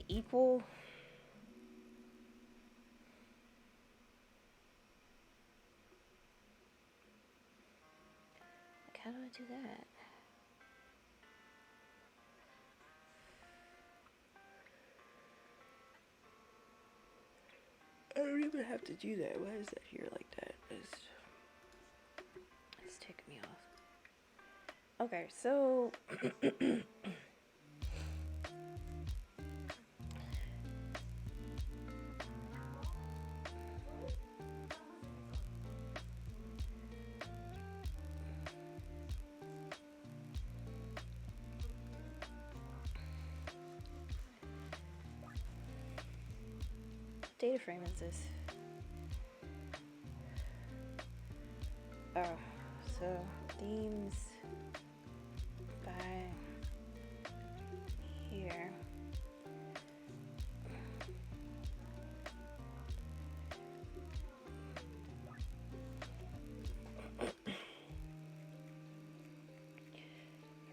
equal. Like, how do I do that? I don't even have to do that. Why is that here like that? It's ticking me off. Okay, so data frame is this? Oh, so themes by here.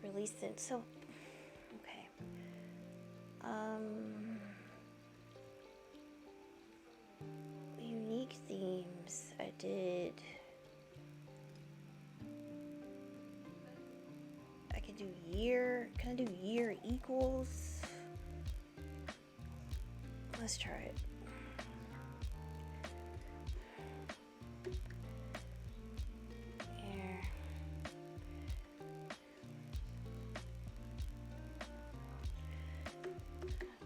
Release it. So, okay. Unique themes. I did. I can do year. Can I do year equals? Let's try it. Here.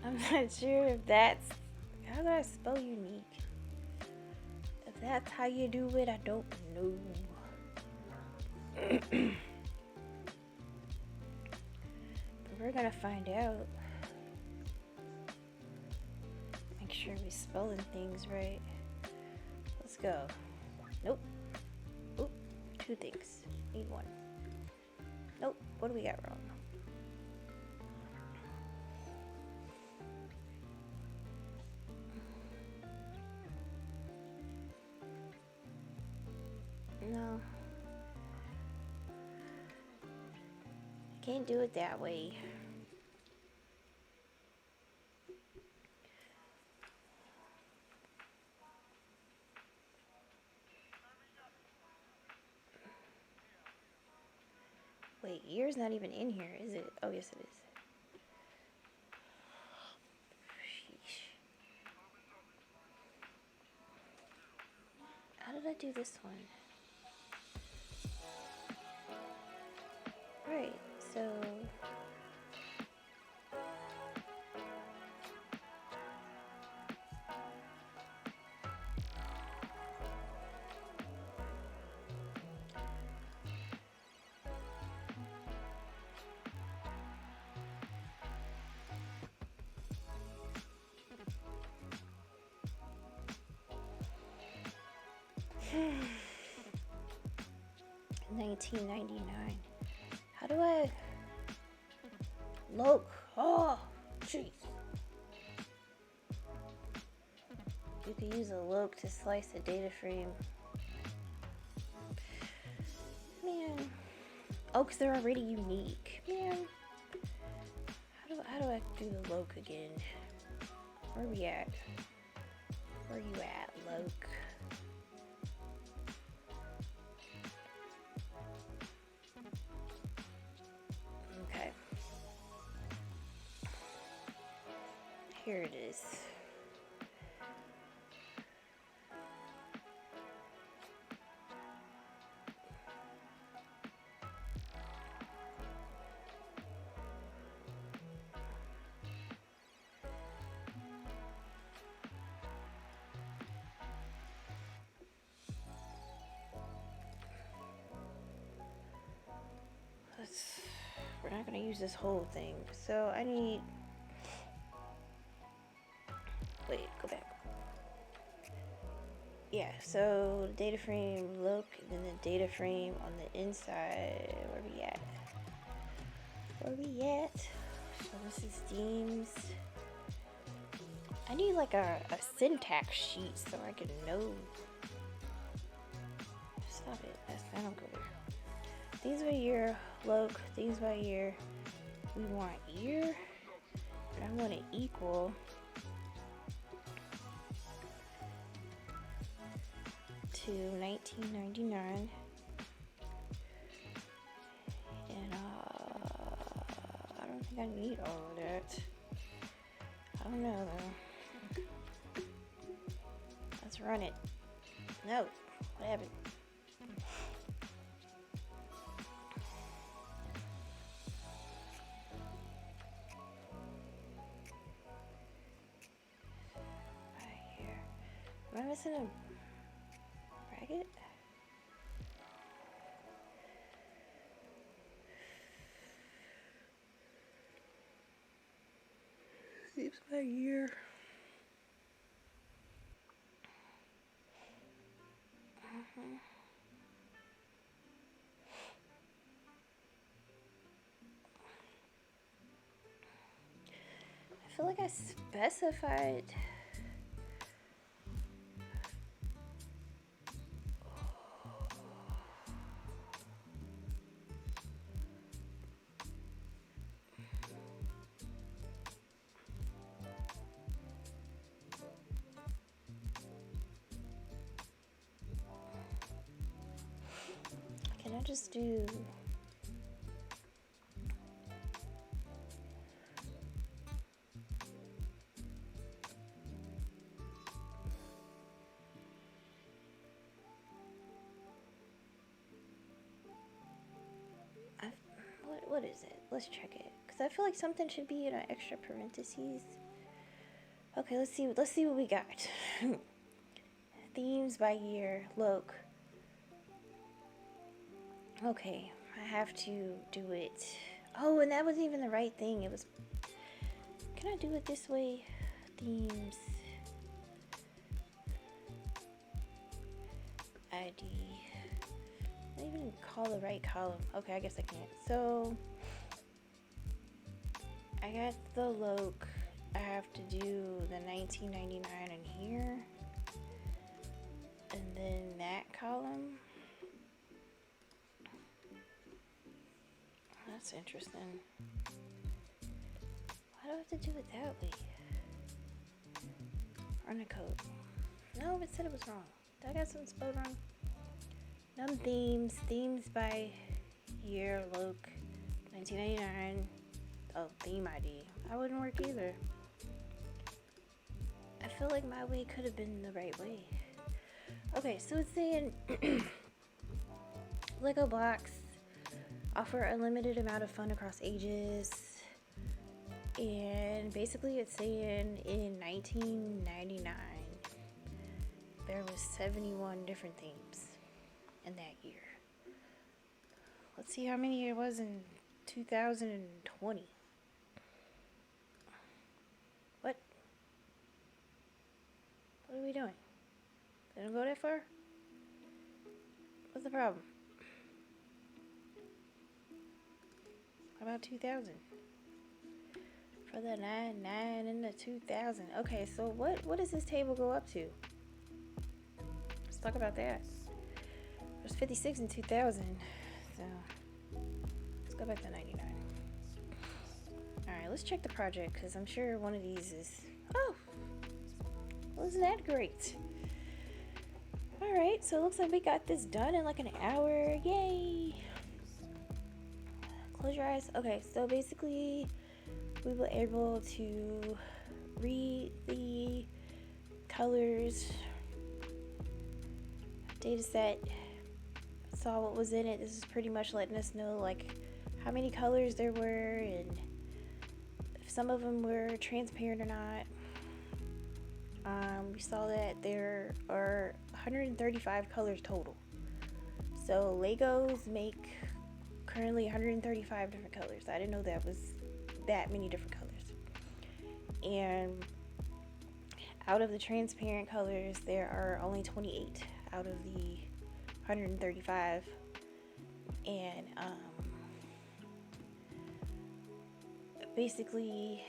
I'm not sure if that's. How do I spell unique? If that's how you do it, I don't know. But we're gonna find out. Make sure we're spelling things right. Let's go. Nope. Oop. 2 things. Need 1. Nope. What do we got wrong? No. Can't do it that way. Wait, year's not even in here, is it? Oh, yes it is. Sheesh. How did I do this one? Right, so... $19.99. How do I look? Oh, jeez. You can use a loc to slice a data frame. Man. Oh, because they're already unique. Man. How do I do the loc again? Where we at? Where you at, loc? Okay. Here it is. We're not going to use this whole thing. So I need... Wait, go back. Yeah, so the data frame loc, and then the data frame on the inside. Where we at? Where we at? So this is themes. I need like a syntax sheet so I can know. Stop it. I don't go there. These by year, loc, these by year. We want year. We're I want it equal to 1999. And I don't think I need all of that. I don't know though. Let's run it. No, what happened? Right here. Am I missing a bracket? Seems by year. I feel like I specified. Can I just do? What is it? Let's check it. Cause I feel like something should be in an extra parentheses. Okay, let's see what we got. Themes by year. Look. Okay, I have to do it. Oh, and that wasn't even the right thing. It was. Can I do it this way? Themes. ID. I didn't even call the right column. Okay, I guess I can't. So I got the loc. I have to do the 1999 in here. And then that column. That's interesting. Why do I have to do it that way? Run the code. No, it said it was wrong. Did I got something spelled wrong? Num themes. Themes by year, loc, 1999. Oh, theme ID. That wouldn't work either. I feel like my way could have been the right way. Okay, so it's saying Lego blocks offer a limited amount of fun across ages. And basically it's saying in 1999 there was 71 different themes in that year. Let's see how many it was in 2020. What are we doing? Didn't go that far? What's the problem? How about 2000? For the 99 and the 2000. Okay, so what does this table go up to? Let's talk about that. There's 56 in 2000. So let's go back to 99. Alright, let's check the project because I'm sure one of these is. Oh! Wasn't that great? Alright, so it looks like we got this done in like an hour. Yay! Close your eyes. Okay, so basically we were able to read the colors data set, saw what was in it. This is pretty much letting us know like how many colors there were and if some of them were transparent or not. We saw that there are 135 colors total. So Legos make currently 135 different colors. I didn't know that was that many different colors. And out of the transparent colors, there are only 28 out of the 135. And basically,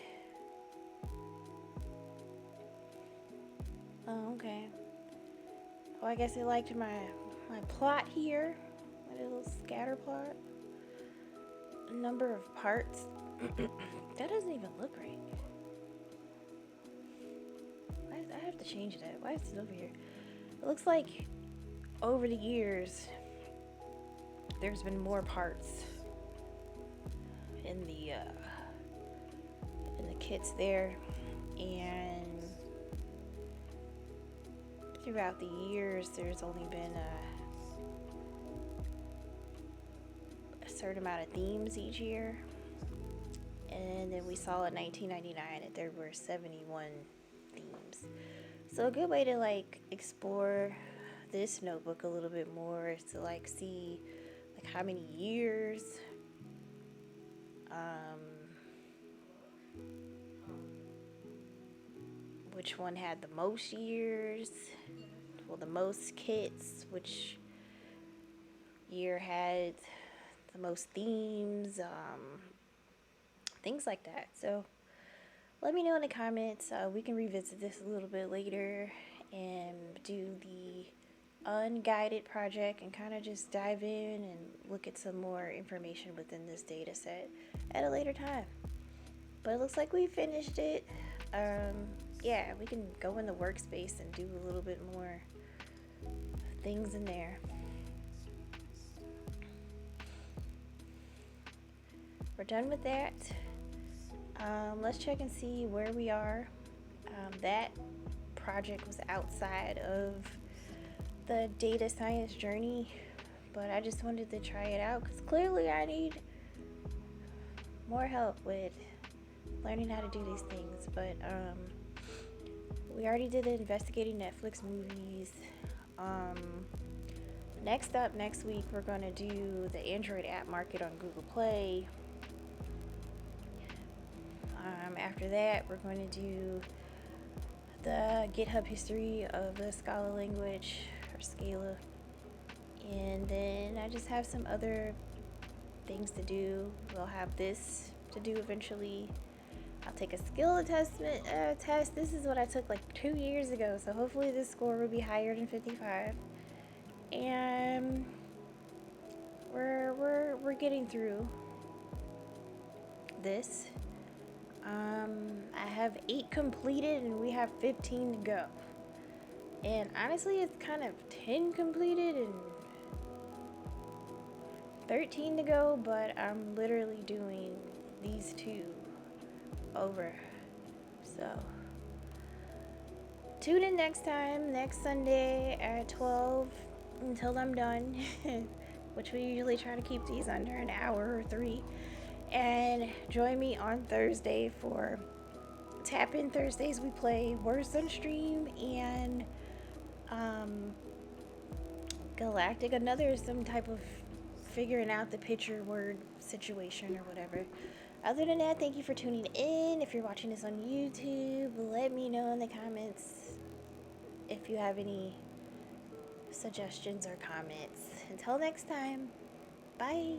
oh, okay. Oh, I guess they liked my plot here, my little scatter plot. Number of parts. That doesn't even look right. to change that. Why is it over here? It looks like over the years there's been more parts in the kits there, and throughout the years there's only been a certain amount of themes each year. And then we saw in 1999 that there were 71 themes. So a good way to like explore this notebook a little bit more is to like see like how many years, which one had the most years, well, the most kits, which year had the most themes, things like that. So let me know in the comments. We can revisit this a little bit later and do the unguided project and kind of just dive in and look at some more information within this data set at a later time. But it looks like we finished it. Yeah, we can go in the workspace and do a little bit more things in there. We're done with that. Let's check and see where we are. That project was outside of the data science journey, but I just wanted to try it out because clearly I need more help with learning how to do these things. But we already did the investigating Netflix movies. Next up, next week, we're going to do the Android app market on Google Play. After that, we're going to do the GitHub history of the Scala language, or Scala. And then I just have some other things to do. We'll have this to do eventually. I'll take a skill assessment test. This is what I took like 2 years ago, so hopefully this score will be higher than 55. And we're getting through this. I have 8 completed and we have 15 to go. And honestly, it's kind of 10 completed and 13 to go, but I'm literally doing these 2 over. So tune in next time, next Sunday at 12 until I'm done, which we usually try to keep these under an hour or 3. And join me on Thursday for Tap In Thursdays. We play Words on Stream and Galactic, another some type of figuring out the picture word situation or whatever. Other than that, thank you for tuning in. If you're watching this on YouTube, let me know in the comments if you have any suggestions or comments. Until next time, bye.